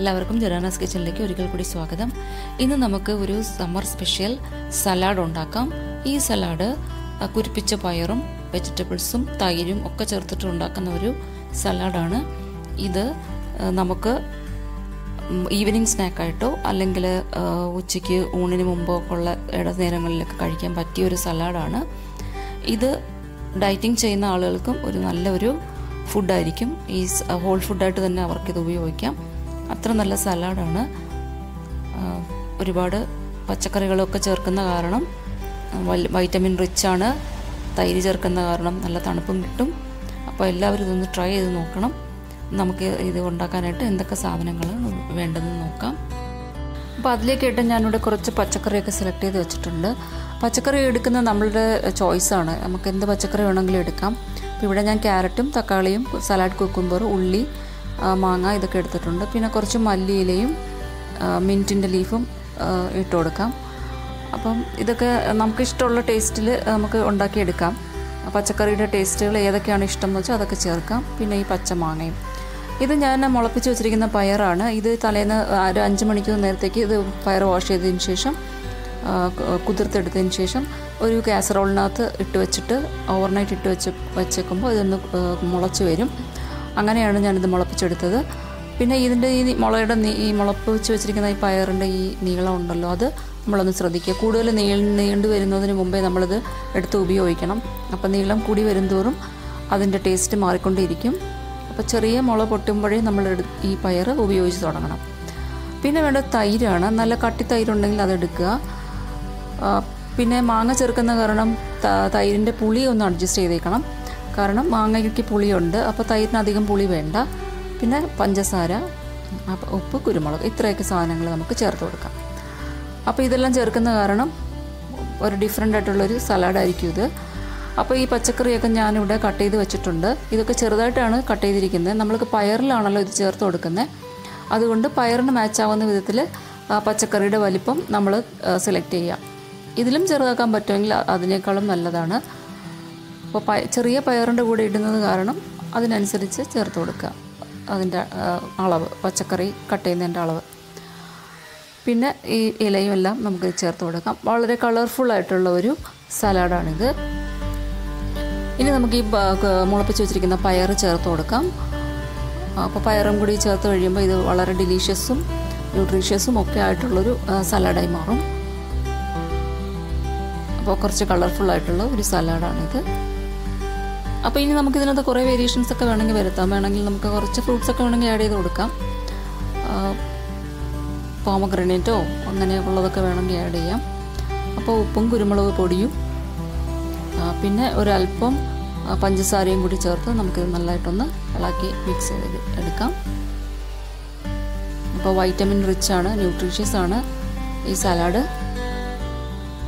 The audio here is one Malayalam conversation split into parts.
എല്ലാവർക്കും ജെറാനാസ് കിച്ചണിലേക്ക് ഒരിക്കൽ കൂടി സ്വാഗതം. ഇന്ന് നമുക്ക് ഒരു സമ്മർ സ്പെഷ്യൽ സലാഡ് ഉണ്ടാക്കാം. ഈ സലാഡ് കുരിപ്പിച്ച പയറും വെജിറ്റബിൾസും തൈരും ഒക്കെ ചേർത്തിട്ട് ഉണ്ടാക്കുന്ന ഒരു സലാഡാണ്. ഇത് നമുക്ക് ഈവനിങ് സ്നാക്കായിട്ടോ അല്ലെങ്കിൽ ഉച്ചയ്ക്ക് ഊണിന് മുമ്പോ ഉള്ള ഇടനേരങ്ങളിലൊക്കെ കഴിക്കാൻ പറ്റിയ ഒരു സലാഡാണ്. ഇത് ഡയറ്റിംഗ് ചെയ്യുന്ന ആളുകൾക്കും ഒരു നല്ലൊരു ഫുഡായിരിക്കും. ഈ ഹോൾ ഫുഡായിട്ട് തന്നെ അവർക്കിത് ഉപയോഗിക്കാം. അത്ര നല്ല സലാഡാണ്. ഒരുപാട് പച്ചക്കറികളൊക്കെ ചേർക്കുന്ന കാരണം വൈറ്റമിൻ റിച്ചാണ്. തൈര് ചേർക്കുന്ന കാരണം നല്ല തണുപ്പും കിട്ടും. അപ്പോൾ എല്ലാവരും ഇതൊന്ന് ട്രൈ ചെയ്ത് നോക്കണം. നമുക്ക് ഇത് ഉണ്ടാക്കാനായിട്ട് എന്തൊക്കെ സാധനങ്ങളാണ് വേണ്ടതെന്ന് നോക്കാം. അപ്പോൾ അതിലേക്കായിട്ട് ഞാനിവിടെ കുറച്ച് പച്ചക്കറിയൊക്കെ സെലക്ട് ചെയ്ത് വെച്ചിട്ടുണ്ട്. പച്ചക്കറി എടുക്കുന്നത് നമ്മളുടെ ചോയ്സാണ്. നമുക്ക് എന്ത് പച്ചക്കറി വേണമെങ്കിലും എടുക്കാം. അപ്പോൾ ഇവിടെ ഞാൻ ക്യാരറ്റും തക്കാളിയും സലാഡ് കുക്കുംബർ ഉള്ളി മാങ്ങ ഇതൊക്കെ എടുത്തിട്ടുണ്ട്. പിന്നെ കുറച്ച് മല്ലിയിലയും മിൻറ്റിൻ്റെ ലീഫും ഇട്ട് കൊടുക്കാം. അപ്പം ഇതൊക്കെ നമുക്കിഷ്ടമുള്ള ടേസ്റ്റിൽ നമുക്ക് ഉണ്ടാക്കിയെടുക്കാം. പച്ചക്കറിയുടെ ടേസ്റ്റുകൾ ഏതൊക്കെയാണ് ഇഷ്ടം എന്ന് വെച്ചാൽ അതൊക്കെ ചേർക്കാം. പിന്നെ ഈ പച്ചമാങ്ങയും ഇത് ഞാൻ മുളപ്പിച്ച് വെച്ചിരിക്കുന്ന പയറാണ്. ഇത് തലേന്ന് ഒരു 5 മണിക്കൂർ നേരത്തേക്ക് ഇത് പയർ വാഷ് ചെയ്തതിന് ശേഷം കുതിർത്തെടുത്തതിന് ശേഷം ഒരു കാസറോളിനകത്ത് ഇട്ട് വെച്ചിട്ട് ഓവർനൈറ്റ് ഇട്ട് വെച്ചേക്കുമ്പോൾ ഇതൊന്ന് മുളച്ച് വരും. അങ്ങനെയാണ് ഞാനിത് മുളപ്പിച്ചെടുത്തത്. പിന്നെ ഇതിൻ്റെ ഈ മുളയുടെ ഈ മുളപ്പിച്ച് വെച്ചിരിക്കുന്ന ഈ പയറിൻ്റെ ഈ നീളം ഉണ്ടല്ലോ, അത് നമ്മളൊന്ന് ശ്രദ്ധിക്കുക. കൂടുതൽ നീണ്ടു വരുന്നതിന് മുമ്പേ നമ്മളിത് എടുത്ത് ഉപയോഗിക്കണം. അപ്പോൾ നീളം കൂടി വരുംതോറും അതിൻ്റെ ടേസ്റ്റ് മാറിക്കൊണ്ടിരിക്കും. അപ്പോൾ ചെറിയ മുള പൊട്ടുമ്പോഴേ നമ്മൾ ഈ പയർ ഉപയോഗിച്ച് തുടങ്ങണം. പിന്നെ വേണ്ട തൈരാണ്. നല്ല കട്ടി തൈരുണ്ടെങ്കിൽ അതെടുക്കുക. പിന്നെ മാങ്ങ ചേർക്കുന്ന കാരണം തൈരിൻ്റെ പുളി ഒന്ന് അഡ്ജസ്റ്റ് ചെയ്തേക്കണം. കാരണം മാങ്ങയ്ക്ക് പുളിയുണ്ട്, അപ്പോൾ തൈരിന് അധികം പുളി വേണ്ട. പിന്നെ പഞ്ചസാര, ഉപ്പ്, കുരുമുളക് ഇത്രയൊക്കെ സാധനങ്ങൾ നമുക്ക് ചേർത്ത് കൊടുക്കാം. അപ്പോൾ ഇതെല്ലാം ചേർക്കുന്ന കാരണം ഒരു ഡിഫറെൻ്റ് ആയിട്ടുള്ളൊരു സലാഡായിരിക്കും ഇത്. അപ്പോൾ ഈ പച്ചക്കറിയൊക്കെ ഞാനിവിടെ കട്ട് ചെയ്ത് വെച്ചിട്ടുണ്ട്. ഇതൊക്കെ ചെറുതായിട്ടാണ് കട്ട് ചെയ്തിരിക്കുന്നത്. നമ്മൾക്ക് പയറിലാണല്ലോ ഇത് ചേർത്ത് കൊടുക്കുന്നത്. അതുകൊണ്ട് പയറിന് മാച്ചാവുന്ന വിധത്തിൽ പച്ചക്കറിയുടെ വലിപ്പം നമ്മൾ സെലക്ട് ചെയ്യുക. ഇതിലും ചെറുതാക്കാൻ പറ്റുമെങ്കിൽ അതിനേക്കാളും നല്ലതാണ്. അപ്പോൾ ചെറിയ പയറിൻ്റെ കൂടെ ഇടുന്നത് കാരണം അതിനനുസരിച്ച് ചേർത്ത് കൊടുക്കുക അതിൻ്റെ അളവ്, പച്ചക്കറി കട്ട് ചെയ്യുന്നതിൻ്റെ അളവ്. പിന്നെ ഈ ഇലയും എല്ലാം നമുക്ക് ചേർത്ത് കൊടുക്കാം. വളരെ കളർഫുള്ളായിട്ടുള്ള ഒരു സലാഡാണിത്. ഇനി നമുക്ക് ഈ മുളപ്പിച്ച് വെച്ചിരിക്കുന്ന പയർ ചേർത്ത് കൊടുക്കാം. അപ്പോൾ പയറും കൂടി ചേർത്ത് കഴിയുമ്പോൾ ഇത് വളരെ ഡിലീഷ്യസും ന്യൂട്രീഷ്യസും ഒക്കെ ആയിട്ടുള്ളൊരു സലാഡായി മാറും. അപ്പോൾ കുറച്ച് കളർഫുള്ളായിട്ടുള്ള ഒരു സലാഡാണിത്. അപ്പോൾ ഇനി നമുക്കിതിനകത്ത് കുറേ വേരിയേഷൻസ് ഒക്കെ വേണമെങ്കിൽ വരുത്താം. വേണമെങ്കിൽ നമുക്ക് കുറച്ച് ഫ്രൂട്ട്സൊക്കെ വേണമെങ്കിൽ ആഡ് ചെയ്ത് കൊടുക്കാം. പോമഗ്രനേറ്റോ അങ്ങനെയുള്ളതൊക്കെ വേണമെങ്കിൽ ആഡ് ചെയ്യാം. അപ്പോൾ ഉപ്പും കുരുമുളക് പൊടിയും പിന്നെ ഒരല്പം പഞ്ചസാരയും കൂടി ചേർത്ത് നമുക്കിത് നല്ലതായിട്ടൊന്ന് ഇളക്കി മിക്സ് ചെയ്ത് എടുക്കാം. അപ്പോൾ വൈറ്റമിൻ റിച്ചാണ്, ന്യൂട്രീഷ്യസ് ആണ് ഈ സലാഡ്.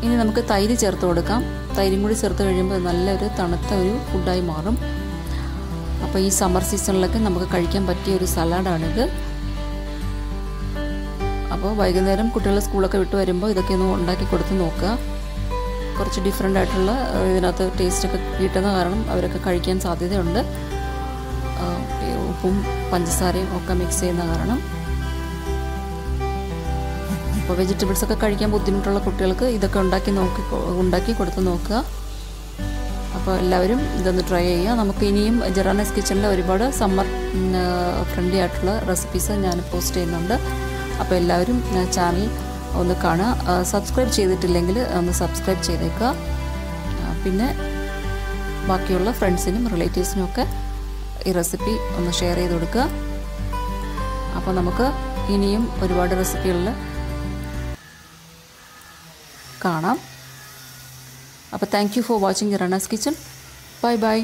ഇനി നമുക്ക് തൈര് ചേർത്ത് കൊടുക്കാം. തൈരും കൂടി ചേർത്ത് കഴിയുമ്പോൾ നല്ലൊരു തണുത്ത ഒരു ഫുഡായി മാറും. അപ്പോൾ ഈ സമ്മർ സീസണിലൊക്കെ നമുക്ക് കഴിക്കാൻ പറ്റിയ ഒരു സലാഡാണിത്. അപ്പോൾ വൈകുന്നേരം കുട്ടികൾ സ്കൂളൊക്കെ വിട്ട് വരുമ്പോൾ ഇതൊക്കെ ഒന്ന് ഉണ്ടാക്കി കൊടുത്ത് നോക്കുക. കുറച്ച് ഡിഫറെൻ്റ് ആയിട്ടുള്ള ഇതിനകത്ത് ടേസ്റ്റൊക്കെ കിട്ടുന്ന കാരണം അവരൊക്കെ കഴിക്കാൻ സാധ്യതയുണ്ട്. ഉപ്പും പഞ്ചസാരയും ഒക്കെ മിക്സ് ചെയ്യുന്ന കാരണം. അപ്പോൾ വെജിറ്റബിൾസൊക്കെ കഴിക്കാൻ ബുദ്ധിമുട്ടുള്ള കുട്ടികൾക്ക് ഇതൊക്കെ ഉണ്ടാക്കി കൊടുത്ത് നോക്കുക. അപ്പോൾ എല്ലാവരും ഇതൊന്ന് ട്രൈ ചെയ്യുക. നമുക്ക് ഇനിയും ജെറാനാസ് കിച്ചണിലെ ഒരുപാട് സമ്മർ ഫ്രണ്ട്ലി ആയിട്ടുള്ള റെസിപ്പീസ് ഞാൻ പോസ്റ്റ് ചെയ്യുന്നുണ്ട്. അപ്പോൾ എല്ലാവരും ചാനൽ ഒന്ന് കാണുക. സബ്സ്ക്രൈബ് ചെയ്തിട്ടില്ലെങ്കിൽ ഒന്ന് സബ്സ്ക്രൈബ് ചെയ്തേക്കുക. പിന്നെ ബാക്കിയുള്ള ഫ്രണ്ട്സിനും റിലേറ്റീവ്സിനും ഒക്കെ ഈ റെസിപ്പി ഒന്ന് ഷെയർ ചെയ്ത് കൊടുക്കുക. അപ്പോൾ നമുക്ക് ഇനിയും ഒരുപാട് റെസിപ്പികളിൽ കാണാം. അപ്പോൾ thank you for watching Jerana's kitchen. Bye by.